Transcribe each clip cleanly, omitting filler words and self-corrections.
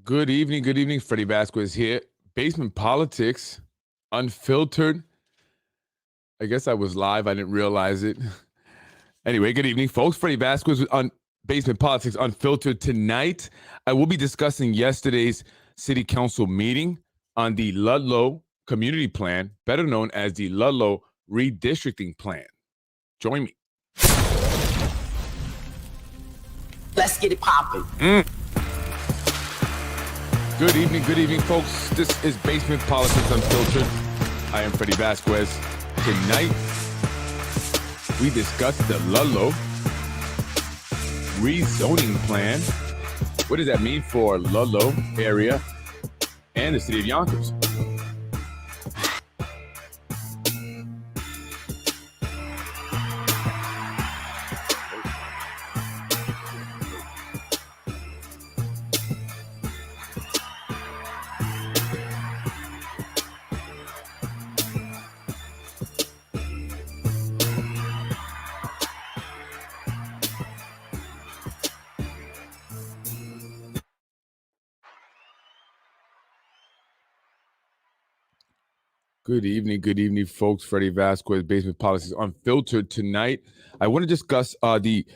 Good evening. Good evening. Freddy Vasquez here. Basement Politics, Unfiltered. I guess I was live. I didn't realize it. Anyway, good evening, folks. Freddy Vasquez on Basement Politics Unfiltered. Tonight, I will be discussing yesterday's City Council meeting on the Ludlow Community Plan, better known as the Ludlow Redistricting Plan. Join me. Let's get it popping. Good evening, folks. This is Basement Politics Unfiltered. I am Freddy Vasquez. Tonight, we discuss the Ludlow rezoning plan. What does that mean for Ludlow area and the city of Yonkers? Good evening, folks. Freddy Vasquez, Basement Politics Unfiltered. Tonight, I want to discuss the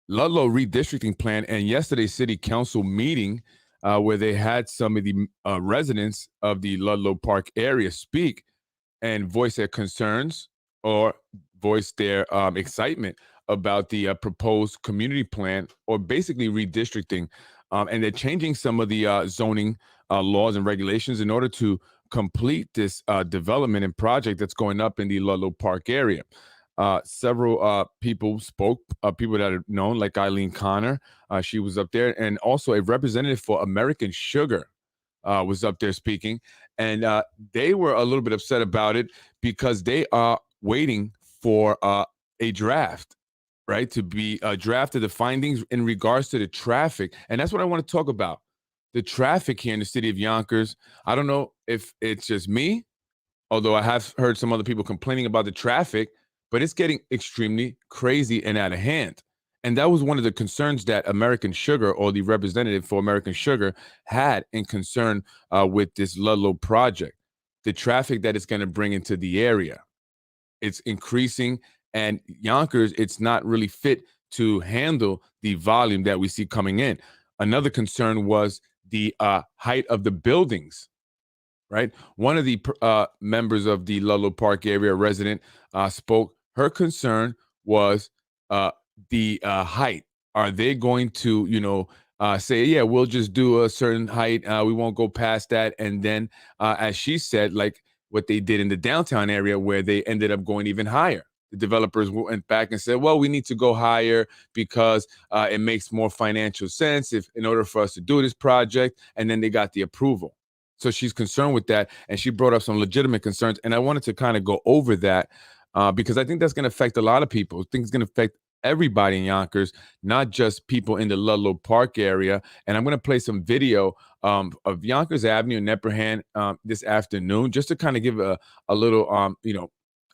Ludlow redistricting plan and yesterday's city council meeting where they had some of the residents of the Ludlow Park area speak and voice their concerns or voice their excitement about the proposed community plan, or basically redistricting. And they're changing some of the zoning laws and regulations in order to complete this development and project that's going up in the Ludlow Park area. Several people spoke, people that are known, like Eileen Connor. She was up there, and also a representative for American Sugar was up there speaking. And they were a little bit upset about it because they are waiting for a draft, right, to be drafted, the findings in regards to the traffic. And that's what I want to talk about. The traffic here in the city of Yonkers. I don't know if it's just me, although I have heard some other people complaining about the traffic, but it's getting extremely crazy and out of hand. And that was one of the concerns that American Sugar, or the representative for American Sugar, had in concern with this Ludlow project. The traffic that it's going to bring into the area. It's increasing, and Yonkers, it's not really fit to handle the volume that we see coming in. Another concern was the height of the buildings, right? One of the members of the Ludlow Park area, resident, spoke. Her concern was the height. Are they going to, say, yeah, we'll just do a certain height. We won't go past that. And then, as she said, like what they did in the downtown area, where they ended up going even higher. The developers went back and said, well, we need to go higher because it makes more financial sense in order for us to do this project. And then they got the approval. So she's concerned with that. And she brought up some legitimate concerns. And I wanted to kind of go over that because I think that's going to affect a lot of people. I think it's going to affect everybody in Yonkers, not just people in the Ludlow Park area. And I'm going to play some video of Yonkers Avenue and Nepperhan this afternoon, just to kind of give a little,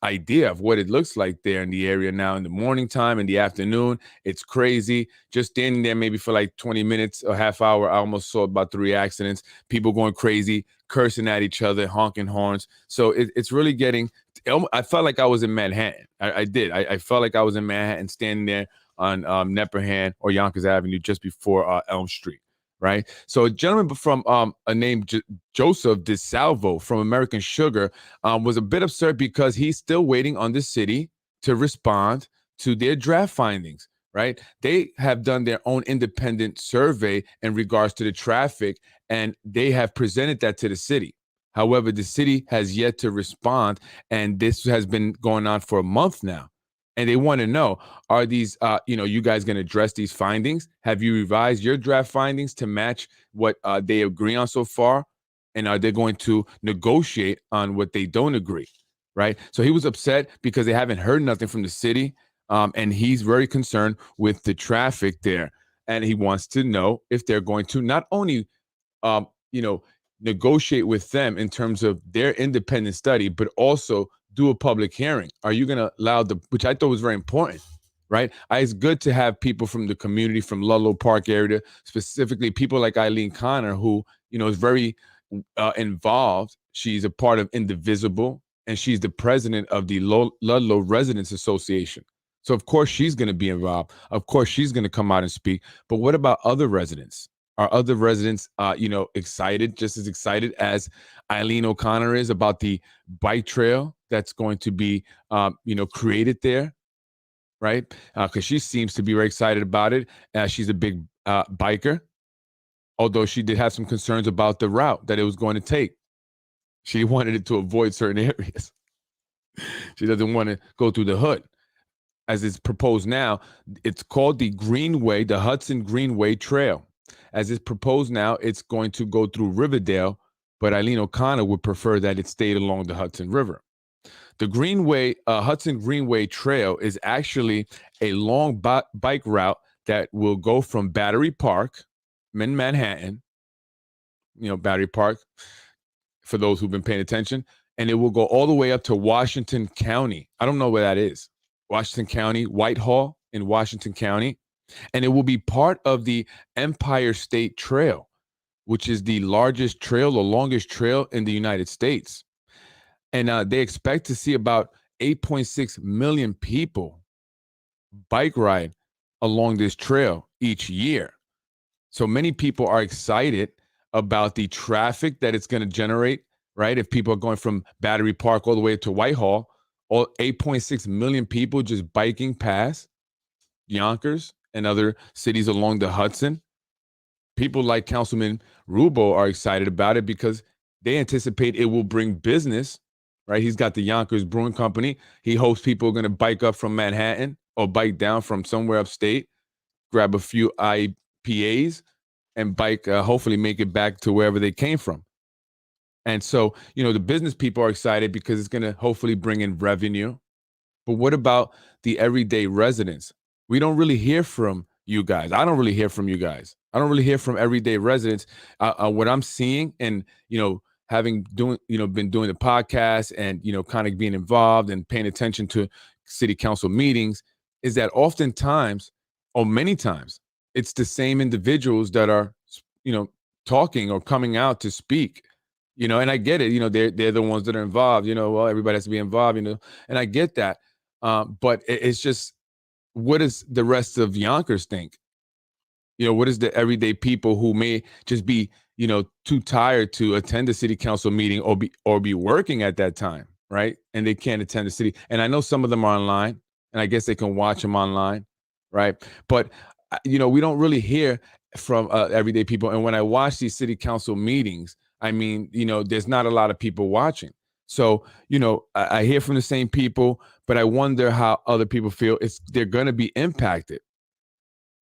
idea of what it looks like there in the area now in the morning time, in the afternoon. It's crazy. Just standing there maybe for like 20 minutes, a half hour, I almost saw about 3 accidents, people going crazy, cursing at each other, honking horns. So it's really getting, I felt like I was in Manhattan. I did. I felt like I was in Manhattan, standing there on Nepperhan or Yonkers Avenue just before Elm Street. Right. So a gentleman from a name Joseph DeSalvo from American Sugar was a bit upset because he's still waiting on the city to respond to their draft findings. Right. They have done their own independent survey in regards to the traffic, and they have presented that to the city. However, the city has yet to respond, and this has been going on for a month now. And they want to know, are these, you guys going to address these findings? Have you revised your draft findings to match what they agree on so far? And are they going to negotiate on what they don't agree? Right. So he was upset because they haven't heard nothing from the city. And he's very concerned with the traffic there. And he wants to know if they're going to not only, negotiate with them in terms of their independent study, but also do a public hearing. Are you going to allow which I thought was very important, right? It's good to have people from the community, from Ludlow Park area, specifically people like Eileen Connor, who, is very involved. She's a part of Indivisible, and she's the president of the Ludlow Residents Association. So of course she's going to be involved. Of course she's going to come out and speak. But what about other residents? Are other residents, excited, just as excited as Eileen O'Connor is about the bike trail that's going to be, created there, right? Because she seems to be very excited about it. She's a big biker, although she did have some concerns about the route that it was going to take. She wanted it to avoid certain areas. She doesn't want to go through the hood. As it's proposed now, it's called the Greenway, the Hudson Greenway Trail. As it's proposed now, it's going to go through Riverdale, but Eileen O'Connor would prefer that it stayed along the Hudson River. The Greenway, Hudson Greenway Trail is actually a long bike route that will go from Battery Park in Manhattan, Battery Park, for those who've been paying attention, and it will go all the way up to Washington County. I don't know where that is. Washington County, Whitehall in Washington County. And it will be part of the Empire State Trail, which is the largest trail, the longest trail in the United States. And they expect to see about 8.6 million people bike ride along this trail each year. So many people are excited about the traffic that it's going to generate, right? If people are going from Battery Park all the way to Whitehall, all 8.6 million people just biking past Yonkers and other cities along the Hudson. People like Councilman Rubo are excited about it because they anticipate it will bring business, right? He's got the Yonkers Brewing Company. He hopes people are going to bike up from Manhattan or bike down from somewhere upstate, grab a few IPAs and bike, hopefully make it back to wherever they came from. And so, the business people are excited because it's going to hopefully bring in revenue. But what about the everyday residents? We don't really hear from you guys. I don't really hear from you guys. I don't really hear from everyday residents. What I'm seeing and, been doing the podcast and, kind of being involved and paying attention to city council meetings is that oftentimes, or many times, it's the same individuals that are, talking or coming out to speak. And I get it, they're the ones that are involved, well, everybody has to be involved, and I get that. But it's just, what does the rest of Yonkers think? What is the everyday people who may just be, too tired to attend the city council meeting or be working at that time, right? And they can't attend the city. And I know some of them are online, and I guess they can watch them online, right? But, we don't really hear from everyday people. And when I watch these city council meetings, I mean, there's not a lot of people watching. So, I hear from the same people, but I wonder how other people feel. They're going to be impacted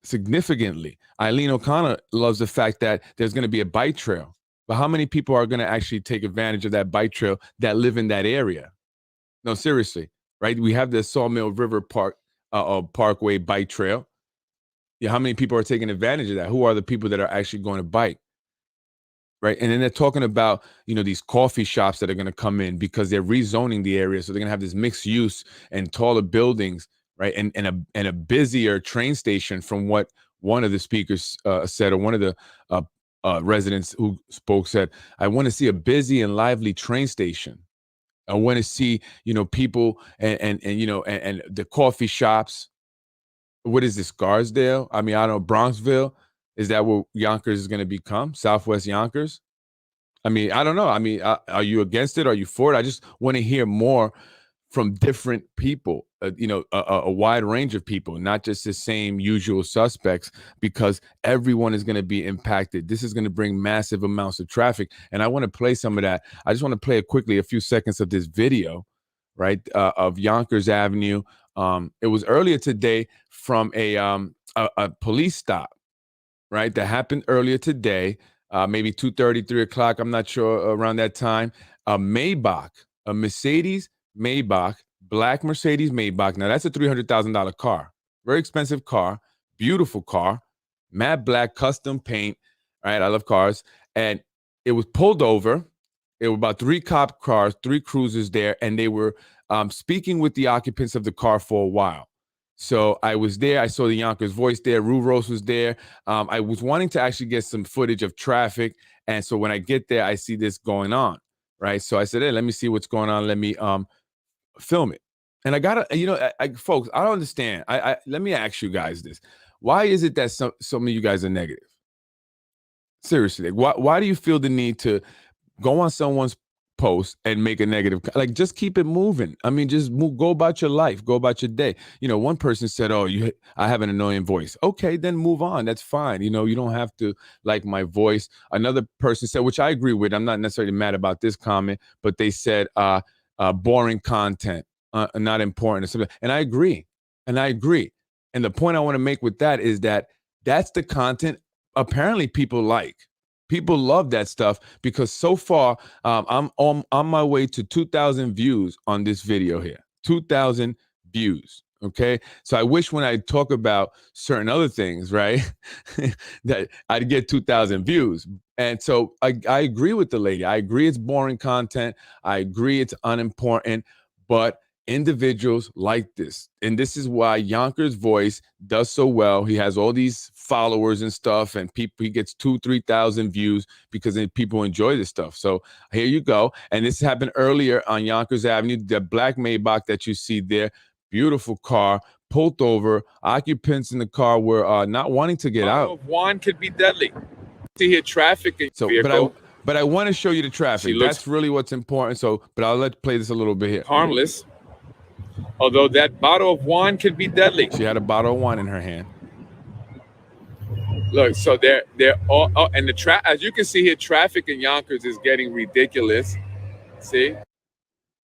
significantly. Eileen O'Connor loves the fact that there's going to be a bike trail, but how many people are going to actually take advantage of that bike trail that live in that area? No, seriously, right? We have the Sawmill River Parkway bike trail. Yeah, how many people are taking advantage of that? Who are the people that are actually going to bike? Right. And then they're talking about, these coffee shops that are going to come in because they're rezoning the area. So they're going to have this mixed use and taller buildings, right? And a busier train station, from what one of the speakers said, or one of the residents who spoke said, I want to see a busy and lively train station. I want to see, people and the coffee shops. What is this, Scarsdale? I mean, I don't know, Bronxville. Is that what Yonkers is going to become? Southwest Yonkers? I mean, I don't know. I mean, are you against it? Are you for it? I just want to hear more from different people, a wide range of people, not just the same usual suspects, because everyone is going to be impacted. This is going to bring massive amounts of traffic. And I want to play some of that. I just want to play quickly a few seconds of this video, right, of Yonkers Avenue. It was earlier today from a police stop, right, that happened earlier today, maybe 2:30, 3 o'clock. I'm not sure, around that time. A Maybach, a Mercedes Maybach, black Mercedes Maybach. Now, that's a $300,000 car. Very expensive car, beautiful car, matte black, custom paint. Right, I love cars. And it was pulled over. It were about 3 cop cars, 3 cruisers there, and they were speaking with the occupants of the car for a while. So I was there. I saw the Yonkers Voice there. Rue Rose was there. I was wanting to actually get some footage of traffic. And so when I get there, I see this going on, right? So I said, hey, let me see what's going on. Let me film it. And I gotta, folks, I don't understand. Let me ask you guys this. Why is it that some of you guys are negative? Seriously, like, why do you feel the need to go on someone's post and make a negative, like, just keep it moving? I mean, just go about your life, go about your day. One person said, oh, I have an annoying voice. Okay, then move on. That's fine. You don't have to like my voice. Another person said, which I agree with, I'm not necessarily mad about this comment, but they said boring content, not important, and I agree. And the point I want to make with that is that that's the content apparently people like. People love that stuff because so far I'm on my way to 2,000 views on this video here. 2,000 views. Okay. So I wish when I talk about certain other things, right, that I'd get 2,000 views. And so I agree with the lady. I agree it's boring content. I agree it's unimportant, but individuals like this. And this is why Yonkers Voice does so well. He has all these followers and stuff, and he gets 2,000-3,000 views because people enjoy this stuff. So here you go. And this happened earlier on Yonkers Avenue. The black Maybach that you see there, beautiful car, pulled over. Occupants in the car were not wanting to get out. Wine could be deadly. See here, traffic in your vehicle. But I want to show you the traffic. That's really what's important. So, but I'll play this a little bit here. Harmless. Although that bottle of wine could be deadly. She had a bottle of wine in her hand. Look, so they're all, and as you can see here, traffic in Yonkers is getting ridiculous. See?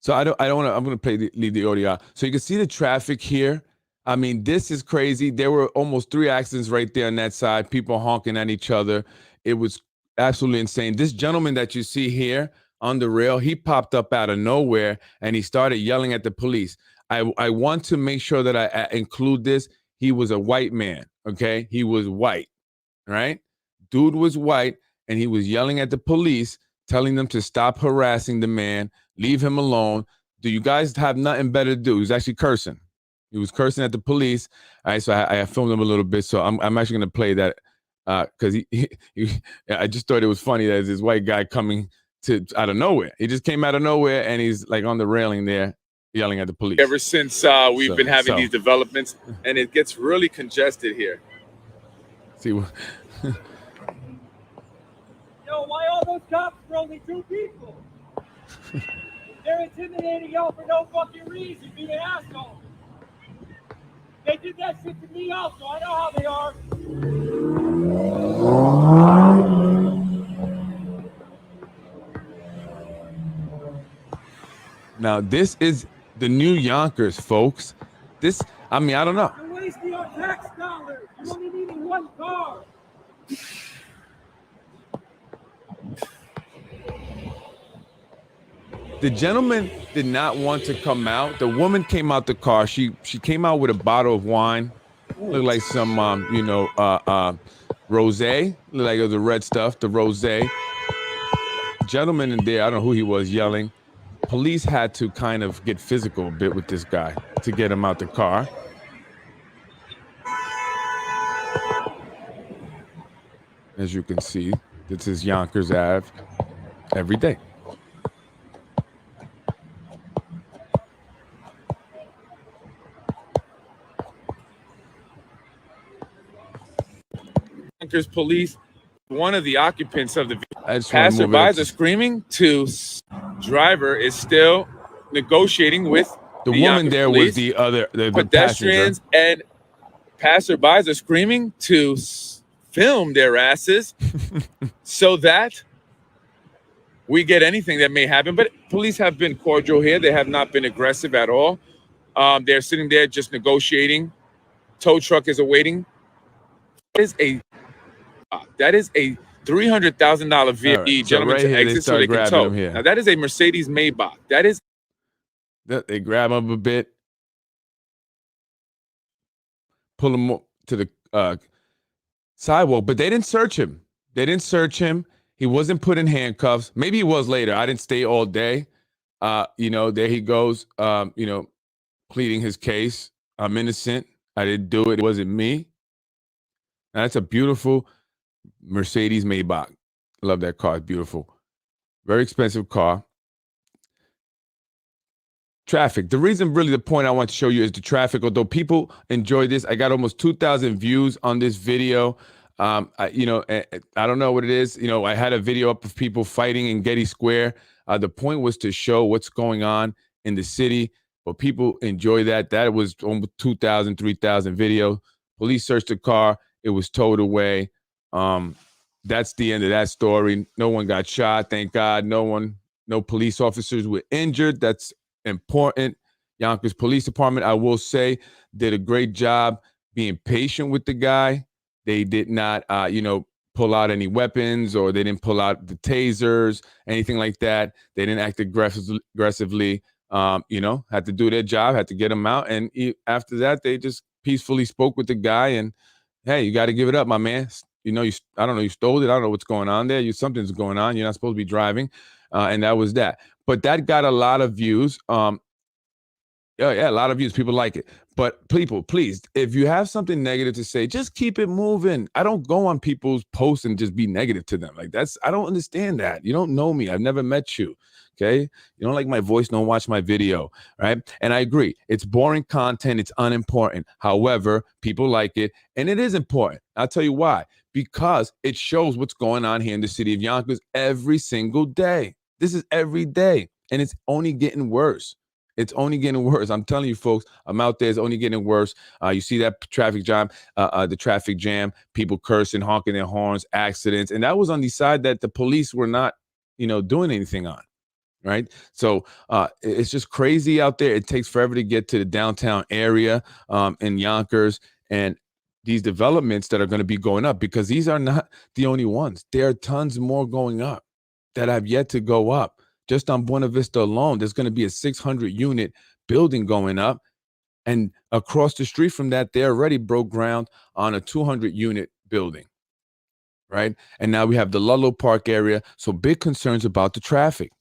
So I don't want to. I'm going to leave the audio out. So you can see the traffic here. I mean, this is crazy. There were almost 3 accidents right there on that side. People honking at each other. It was absolutely insane. This gentleman that you see here on the rail, he popped up out of nowhere and he started yelling at the police. I want to make sure that I include this. He was a white man, okay? He was white, right? Dude was white, and he was yelling at the police, telling them to stop harassing the man, leave him alone. Do you guys have nothing better to do? He was actually cursing. He was cursing at the police. All right, so I filmed him a little bit, so I'm actually going to play that because I just thought it was funny that this white guy coming out of nowhere. He just came out of nowhere, and he's like on the railing there, yelling at the police. Ever since we've been having these developments, and it gets really congested here. See what? Yo, why all those cops for only 2 people? They're intimidating y'all for no fucking reason, being assholes. They did that shit to me also. I know how they are. Now, this is the new Yonkers, folks. I mean, I don't know. You're wasting our tax dollars. You only needed 1 car. The gentleman did not want to come out. The woman came out the car. She came out with a bottle of wine. Looked like some, rosé. Looked like it was the red stuff, the rosé. Gentleman in there, I don't know who he was, yelling. Police had to kind of get physical a bit with this guy to get him out the car. As you can see, this is Yonkers Ave every day. Yonkers police, one of the occupants of the passerbys are screaming to driver is still negotiating with the woman there was the pedestrians, and passerbys are screaming to film their asses so that we get anything that may happen. But police have been cordial here. They have not been aggressive at all. They're sitting there just negotiating. Tow truck is awaiting. That is a $300,000 vehicle. Right. Gentlemen, right to here, exit so they can tow. Now that is a Mercedes Maybach. That is. They grab him a bit, pull him to the sidewalk, but they didn't search him. He wasn't put in handcuffs. Maybe he was later. I didn't stay all day. There he goes, pleading his case. I'm innocent. I didn't do it. It wasn't me. And that's a beautiful Mercedes Maybach. Love that car. It's beautiful. Very expensive car. Traffic. The reason, really, the point I want to show you is the traffic. Although people enjoy this, I got almost 2,000 views on this video. I don't know what it is. I had a video up of people fighting in Getty Square. The point was to show what's going on in the city, but people enjoy that. That was almost 2,000, 3,000 video. Police searched the car. It was towed away. That's the end of that story. No one got shot, thank God. No police officers were injured. That's important. Yonkers Police Department, I will say, did a great job being patient with the guy. They did not, pull out any weapons, or they didn't pull out the tasers, anything like that. They didn't act aggressively. Had to do their job, had to get him out. And after that, they just peacefully spoke with the guy. And, hey, you got to give it up, my man. I don't know, you stole it. I don't know what's going on there. Something's going on. You're not supposed to be driving. And that was that. But that got a lot of views. Yeah, a lot of views. People like it. But people, please, if you have something negative to say, just keep it moving. I don't go on people's posts and just be negative to them. I don't understand that. You don't know me. I've never met you. Okay. You don't like my voice, don't watch my video. Right. And I agree. It's boring content. It's unimportant. However, people like it. And it is important. I'll tell you why. Because it shows what's going on here in the city of Yonkers every single day. This is every day. And it's only getting worse. It's only getting worse. I'm telling you, folks, I'm out there. It's only getting worse. You see that traffic jam, people cursing, honking their horns, accidents. And that was on the side that the police were not, doing anything on. Right. So it's just crazy out there. It takes forever to get to the downtown area in Yonkers. And these developments that are going to be going up, because these are not the only ones. There are tons more going up that have yet to go up. Just on Buena Vista alone, there's going to be a 600-unit building going up. And across the street from that, they already broke ground on a 200-unit building. Right. And now we have the Ludlow Park area. So big concerns about the traffic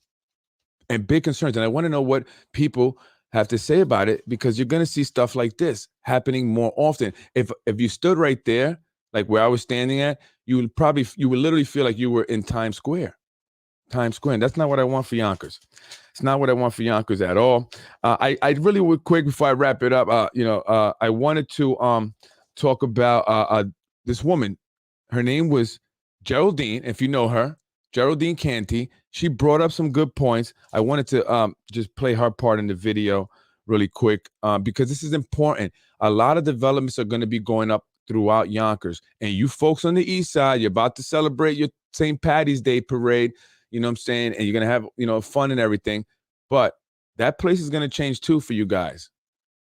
and big concerns. And I want to know what people have to say about it, because you're going to see stuff like this happening more often. If you stood right there, like where I was standing at, you would literally feel like you were in Times Square. And that's not what I want for Yonkers. It's not what I want for Yonkers at all. I really would, quick before I wrap it up, I wanted to talk about this woman. Her name was Geraldine, if you know her, Geraldine Canty. She brought up some good points. I wanted to just play her part in the video really quick because this is important. A lot of developments are going to be going up throughout Yonkers. And you folks on the east side, you're about to celebrate your St. Patty's Day parade. You know what I'm saying? And you're going to have, fun and everything. But that place is going to change too for you guys.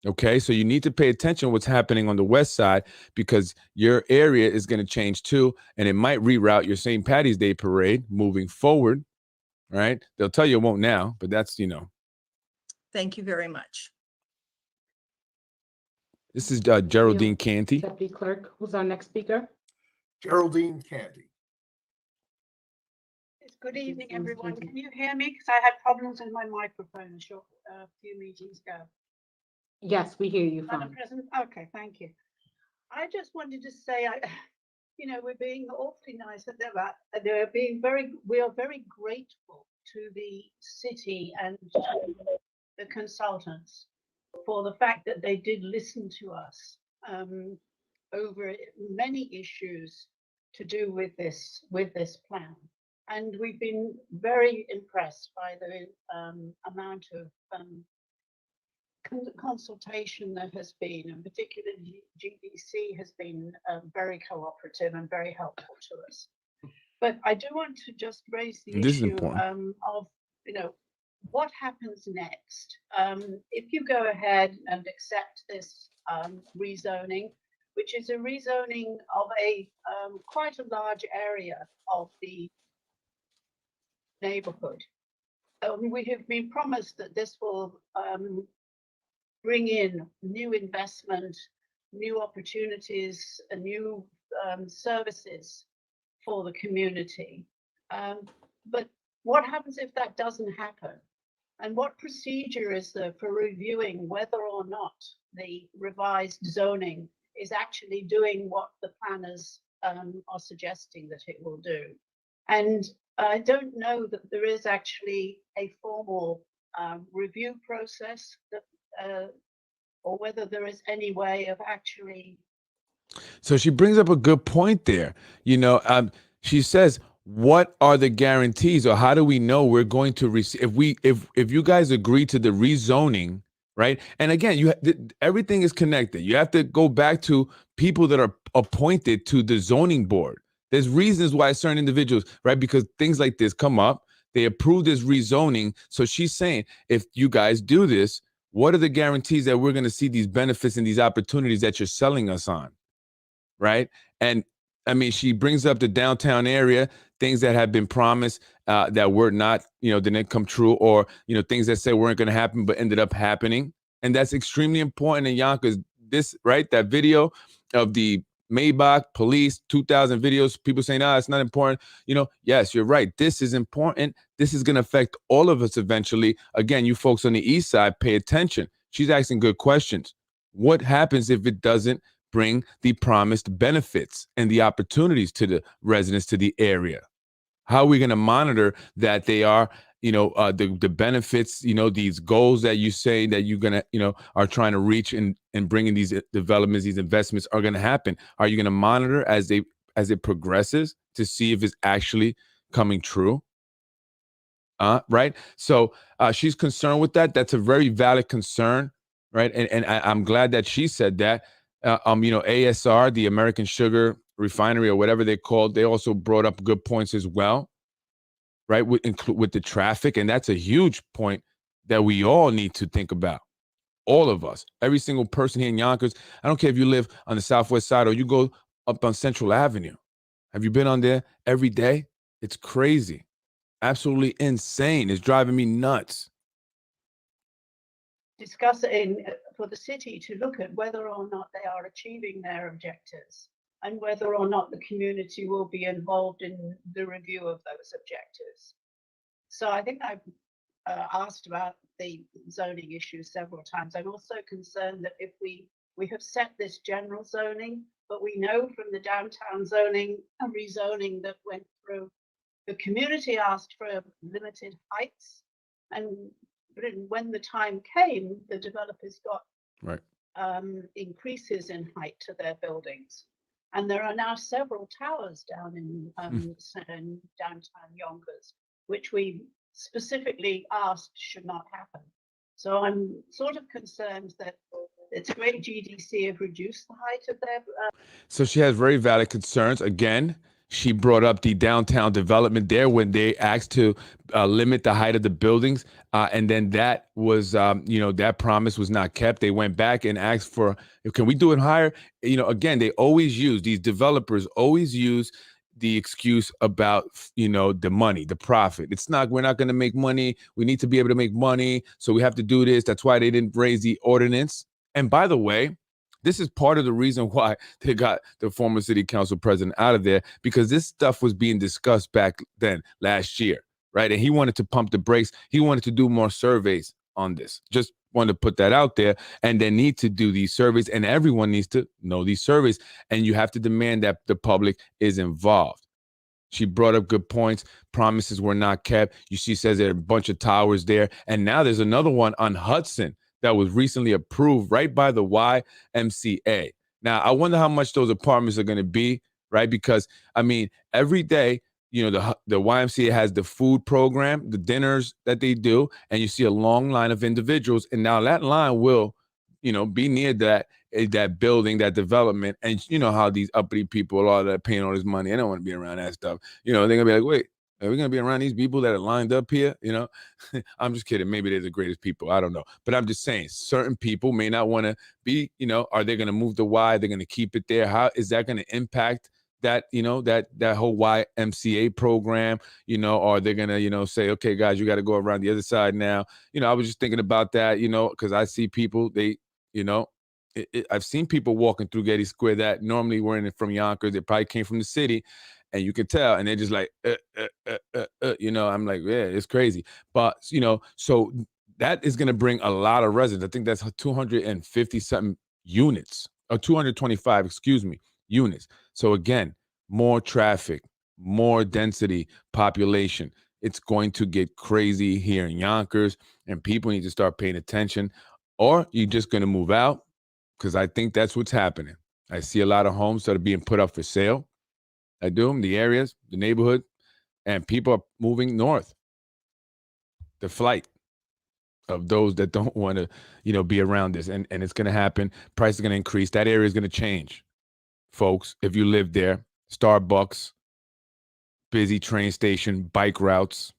Okay, so you need to pay attention to what's happening on the west side, because your area is going to change too. And it might reroute your St. Patty's Day parade moving forward. Right? They'll tell you it won't now, but that's, Thank you very much. This is Geraldine Canty. Deputy Clerk, who's our next speaker? Geraldine Canty. Good evening, everyone. Can you hear me? Because I had problems with my microphone a few meetings ago. Yes, we hear you Madam fine. President, okay, thank you. I just wanted to say, we're being awfully nice that we are very grateful to the city and to the consultants for the fact that they did listen to us over many issues to do with this plan. And we've been very impressed by the amount of consultation that has been, and particularly GDC has been very cooperative and very helpful to us. But I do want to just raise the issue of, what happens next? If you go ahead and accept this rezoning, which is a rezoning of a quite a large area of the neighborhood. We have been promised that this will bring in new investment, new opportunities, and new services for the community. But what happens if that doesn't happen? And what procedure is there for reviewing whether or not the revised zoning is actually doing what the planners are suggesting that it will do? And I don't know that there is actually a formal review process that, or whether there is any way of actually. So she brings up a good point there. She says, what are the guarantees, or how do we know we're going to receive if you guys agree to the rezoning, right? And again, everything is connected. You have to go back to people that are appointed to the zoning board. There's reasons why certain individuals, right? Because things like this come up. They approve this rezoning. So she's saying, if you guys do this, what are the guarantees that we're going to see these benefits and these opportunities that you're selling us on? Right. And I mean, she brings up the downtown area, things that have been promised that were not, didn't come true, or, things that said weren't going to happen, but ended up happening. And that's extremely important in Yonkers. This, right, that video of the Maybach police, 2,000 videos, people saying, it's not important. Yes, you're right. This is important. This is going to affect all of us eventually. Again, you folks on the east side, pay attention. She's asking good questions. What happens if it doesn't bring the promised benefits and the opportunities to the residents, to the area? How are we going to monitor that they are, the benefits, these goals that you say that you're going to, are trying to reach and bringing these developments, these investments are going to happen? Are you going to monitor as it progresses to see if it's actually coming true? Right. So she's concerned with that. That's a very valid concern. Right. And I'm glad that she said that. ASR, the American Sugar Refinery, or whatever they're called, they also brought up good points as well, right? With the traffic. And that's a huge point that we all need to think about. All of us, every single person here in Yonkers. I don't care if you live on the southwest side or you go up on Central Avenue. Have you been on there every day? It's crazy. Absolutely insane. It's driving me nuts. Discuss it for the city to look at whether or not they are achieving their objectives, and whether or not the community will be involved in the review of those objectives. So I think I've asked about the zoning issue several times. I'm also concerned that if we have set this general zoning, but we know from the downtown zoning and rezoning that went through, the community asked for limited heights, and when the time came, the developers got increases in height to their buildings. And there are now several towers down in downtown Yonkers, which we specifically asked should not happen. So I'm sort of concerned that it's great GDC have reduced the height of their. So she has very valid concerns. Again, she brought up the downtown development there when they asked to limit the height of the buildings. And then that was, that promise was not kept. They went back and asked for, can we do it higher? Again, these developers always use the excuse about, the money, the profit. We're not going to make money. We need to be able to make money. So we have to do this. That's why they didn't raise the ordinance. And by the way, this is part of the reason why they got the former city council president out of there, because this stuff was being discussed back then last year, right? And he wanted to pump the brakes. He wanted to do more surveys on this. Just wanted to put that out there. And they need to do these surveys, and everyone needs to know these surveys. And you have to demand that the public is involved. She brought up good points. Promises were not kept. She says there are a bunch of towers there. And now there's another one on Hudson that was recently approved right by the YMCA. Now, I wonder how much those apartments are going to be, right? Because, I mean, every day, the YMCA has the food program, the dinners that they do, and you see a long line of individuals. And now that line will, be near that building, that development. And you know how these uppity people are that are paying all this money. I don't want to be around that stuff. They're going to be like, wait, are we going to be around these people that are lined up here? I'm just kidding. Maybe they're the greatest people. I don't know. But I'm just saying certain people may not want to be, are they going to move the Y? They're going to keep it there. How is that going to impact that, that whole YMCA program, or they're going to, say, okay, guys, you got to go around the other side now. I was just thinking about that, because I see people, I've seen people walking through Getty Square that normally weren't from Yonkers. They probably came from the city. and you can tell, and they're just like, you know, I'm like, yeah, it's crazy. But, you know, so that is going to bring a lot of residents. I think that's 250 something units, or 225, excuse me, units. So again, more traffic, more density, population. It's going to get crazy here in Yonkers, and people need to start paying attention, or you're just going to move out, because I think that's what's happening. I see a lot of homes that are being put up for sale. I do, the areas, the neighborhood, and people are moving north. The flight of those that don't want to, you know, be around this, and it's going to happen. Price is going to increase. That area is going to change, folks. If you live there, Starbucks, busy train station, bike routes.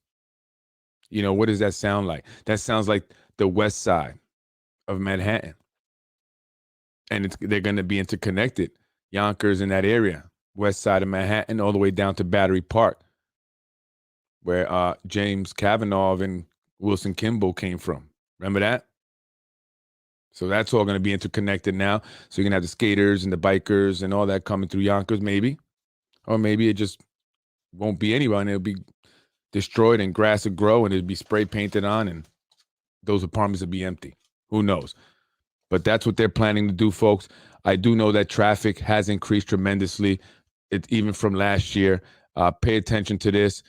You know, what does that sound like? That sounds like the west side of Manhattan. And they're going to be interconnected. Yonkers in that area, west side of Manhattan, all the way down to Battery Park, where James Kavanaugh and Wilson Kimball came from. Remember that? So that's all going to be interconnected now. So you're going to have the skaters and the bikers and all that coming through Yonkers, maybe. Or maybe it just won't be anyone. It'll be destroyed and grass will grow and it'll be spray painted on and those apartments will be empty. Who knows? But that's what they're planning to do, folks. I do know that traffic has increased tremendously, even from last year. Pay attention to this.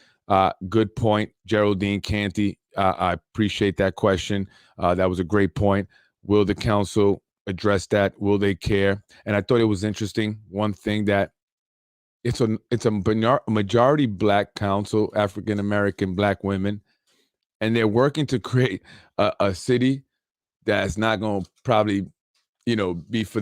Good point, Geraldine Canty. I appreciate that question. That was a great point. Will the council address that? Will they care? And I thought it was interesting. One thing that it's a majority Black council, African American Black women, and they're working to create a city that's not going to probably, you know, be for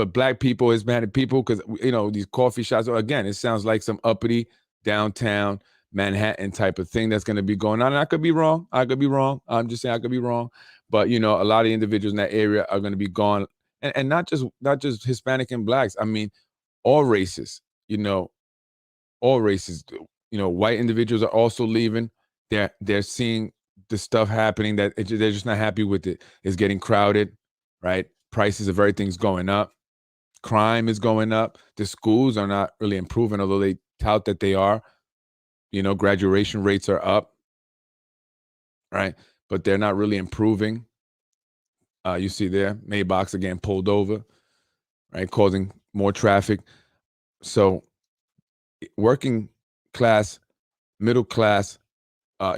Black people, Hispanic people, because, you know, these coffee shops, again, it sounds like some uppity downtown Manhattan type of thing that's going to be going on. And I could be wrong. I'm just saying I could be wrong. But, you know, a lot of individuals in that area are going to be gone. And not just Hispanic and Blacks. I mean, all races, you know, all races, you know, white individuals are also leaving. They're seeing the stuff happening that they're just not happy with it. It's getting crowded, right? Prices of everything's going up. Crime is going up. The schools are not really improving, although they tout that they are. You know, graduation rates are up, right? But they're not really improving. You see there, Maybachs again pulled over, right? Causing more traffic. So working class, middle class,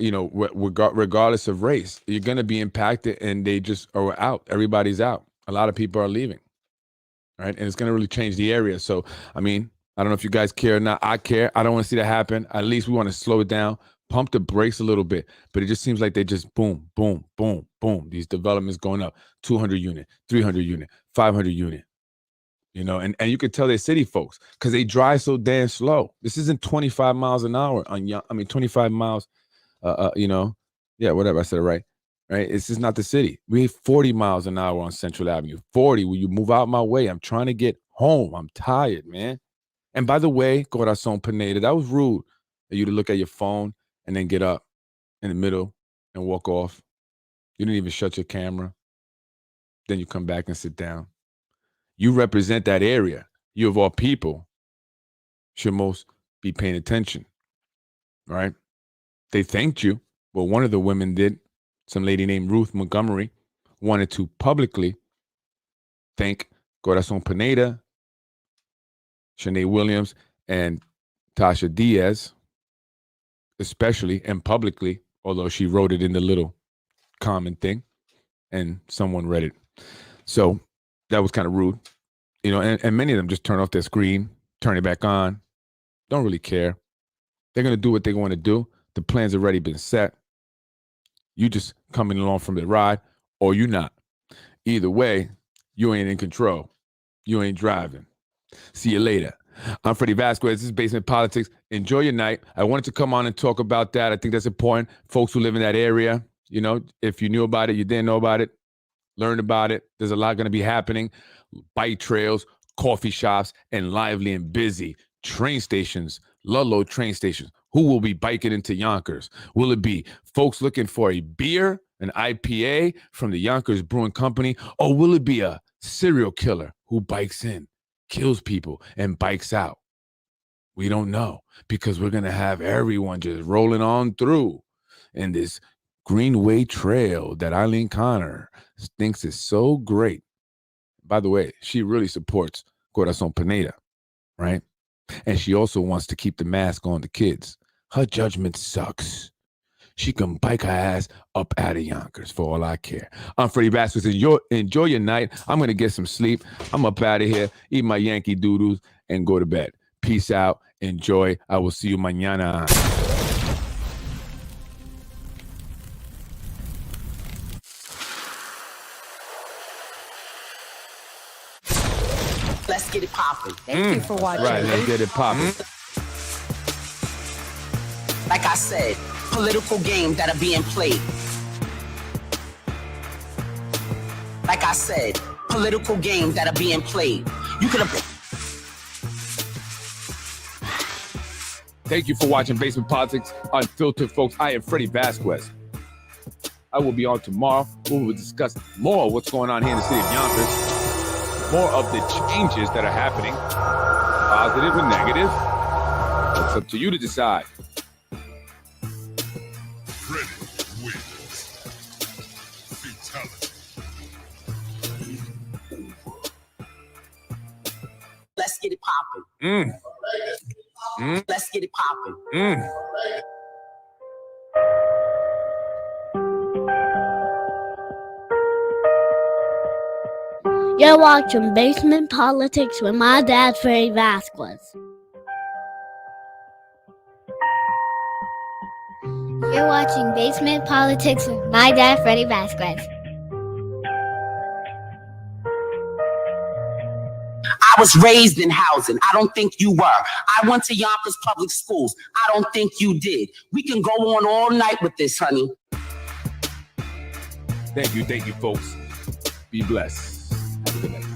you know, regardless of race, you're going to be impacted, and they just are out. Everybody's out. A lot of people are leaving, right? And it's going to really change the area. So, I mean, I don't know if you guys care or not. I care. I don't want to see that happen. At least we want to slow it down, pump the brakes a little bit. But it just seems like they just boom, boom, boom, boom. These developments going up, 200 unit, 300 unit, 500 unit. You know, and you can tell they're city folks because they drive so damn slow. This isn't 25 miles an hour 25 miles. You know, yeah, whatever. I said it right. Right. This is not the city. We have 40 miles an hour on Central Avenue. 40. Will you move out my way? I'm trying to get home. I'm tired, man. And by the way, Corazon Pineda, that was rude for you to look at your phone and then get up in the middle and walk off. You didn't even shut your camera. Then you come back and sit down. You represent that area. You, of all people, should most be paying attention, right? They thanked you. Well, one of the women did. Some lady named Ruth Montgomery wanted to publicly thank Corazon Pineda, Shanae Williams, and Tasha Diaz, especially and publicly, although she wrote it in the little comment thing and someone read it. So that was kind of rude. You know, and many of them just turn off their screen, turn it back on, don't really care. They're going to do what they want to do. The plan's already been set. You just coming along from the ride, or you not. Either way, you ain't in control. You ain't driving. See you later. I'm Freddy Vasquez. This is Basement Politics. Enjoy your night. I wanted to come on and talk about that. I think that's important. Folks who live in that area, you know, if you knew about it, you didn't know about it, learn about it. There's a lot going to be happening. Bike trails, coffee shops, and lively and busy train stations, Ludlow train stations. Who will be biking into Yonkers? Will it be folks looking for a beer, an IPA from the Yonkers Brewing Company, or will it be a serial killer who bikes in, kills people, and bikes out? We don't know, because we're going to have everyone just rolling on through in this Greenway Trail that Eileen Connor thinks is so great. By the way, she really supports Corazon Pineda, right? And she also wants to keep the mask on the kids. Her judgment sucks. She can bike her ass up out of Yonkers for all I care. I'm Freddy Vasquez. Enjoy your night. I'm going to get some sleep. I'm up out of here, eat my Yankee doodles, and go to bed. Peace out. Enjoy. I will see you mañana. Let's get it popping. Thank you for watching. Right, let's get it popping. Like I said, political games that are being played. Like I said, political games that are being played. You could have. Thank you for watching Basement Politics Unfiltered, folks. I am Freddy Vasquez. I will be on tomorrow. We will discuss more of what's going on here in the city of Yonkers. More of the changes that are happening, positive and negative. It's up to you to decide. Freddy wins. Fatality. Let's get it popping. Let's get it popping. You're watching Basement Politics with my dad, Freddy Vasquez. You're watching Basement Politics with my dad, Freddy Vasquez. I was raised in housing. I don't think you were. I went to Yonkers public schools. I don't think you did. We can go on all night with this, honey. Thank you, folks. Be blessed. Have a good night.